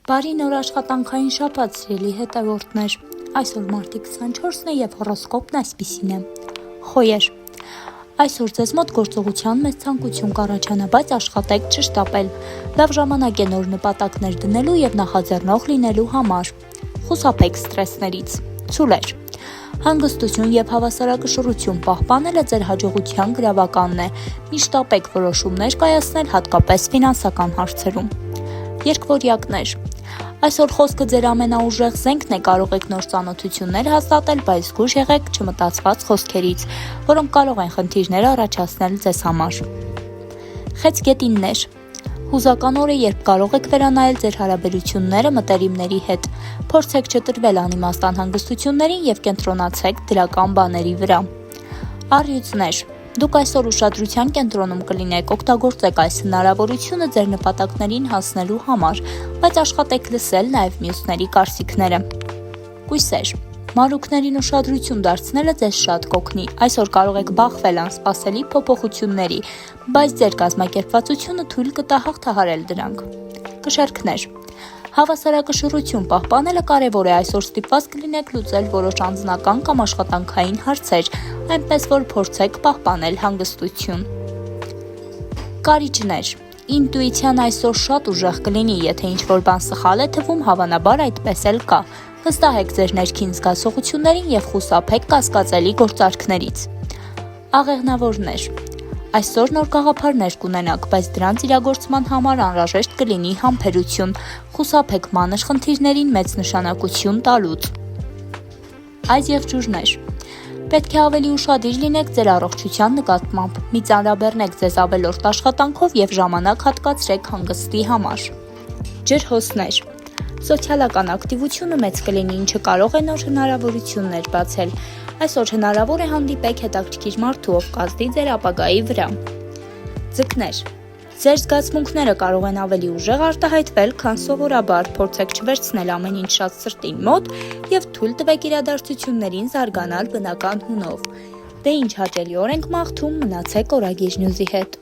Բարի նոր աշխատանքային շաբաթ, սիրելի հետևորդներ։ Այսօր մարտի 24-ն է եւ հորոսկոպն այսպիսին է։ Խոյեր։ Այսօր ձեզ մոտ գործողության մեծ ցանկություն կառաջանա, բայց աշխատեք չշտապել։ Լավ ժամանակ է նոր նպատակներ դնելու եւ նախաձեռնող լինելու համար։ Խուսափեք սթրեսներից։ Ցուլեր։ Հանգստություն եւ հավասարակշռություն պահպանելը ձեր հաջողության գրավականն է։ Մի շտապեք որոշումներ կայացնել հատկապես ֆինանսական հարցերում։ Երկվորյակներ։ Այսօր խոսքը ձեր ամենաուժեղ զենքն է, կարող եք նոր ծանոթություններ հաստատել, բայց զգույշ եղեք չմտածված խոսքերից, որոնք կարող են խնդիրներ առաջացնել ձեզ համար։ Խեցգետիններ։ Հուզական օր է, երբ կարող եք վերանայել ձեր հարաբերությունները մտերիմների հետ։ Փորձեք չտրվել անիմաստ անհանգստություններին եւ կենտրոնացեք դրական բաների վրա։ Առյուծներ։ Դուք այսօր ուշադրության կենտրոնում կլինեք, օգտագործեք այս հնարավորությունը ձեր նպատակներին հասնելու համար, բայց աշխատեք լսել նաև մյուսների կարծիքները։ Կույսեր։ Մանրուքներին ուշադրություն դարձնելը ձեզ շատ կօգնի։ Այսօր կարող եք բախվել անսպասելի փոփոխությունների, բայց ձեր կազմակերպվածությունը թույլ կտա հաղթահարել դրանք։ Կշեռքներ։ Հավասարակշռություն պահպանելը կարևոր է, այսօր ստիպված կլինեք լուծել որոշ անձնական կամ աշխատանքային հարցեր, այնպես որ փորձեք պահպանել հանգստություն։ Կարիճներ։ Ինտուիցիան այսօր շատ ուժեղ կլինի, եթե ինչ-որ բան սխալ է թվում, հավանաբար այդպես էլ կա։ Վստահեք ձեր ներքին զգացողություններին եւ խուսափեք կասկածելի գործարքներից։ Աղեղնավորներ։ Այսօր նոր գաղափարներ կունենաք, բայց դրանց իրագործման համար անհրաժեշտ կլինի համբերություն։ Խուսափեք մանր խնդիրներին մեծ նշանակություն տալուց։ Այս եղջյուրներ։ Պետք է ավելի ուշադիր լինեք ձեր առողջության նկատմամբ։ Մի ծանրաբեռնեք ձեզ ավելորդ աշխատանքով եւ ժամանակ հատկացրեք հանգստի համար։ Ջրհոսներ։ Սոցիալական ակտիվությունը մեծ կլինի, ինչը կարող է նոր հնարավորություններ բացել։ Այսօր հնարավոր է հանդիպեք հետաքրքիր մարդու, ով կազդի ձեր ապագայի վրա։ Ձկներ։ Ձեր զգացմունքները կարող են ավելի ուժեղ արտահայտվել, քան սովորաբար, փորձեք չվերցնել ամեն ինչ շատ սրտին մոտ եւ թույլ տվեք իրադարձություններին զարգանալ բնական հունով։ Դե ինչ հաճելի օր ենք մաղթում, մնացեք Օրագիր Նյուզի հետ։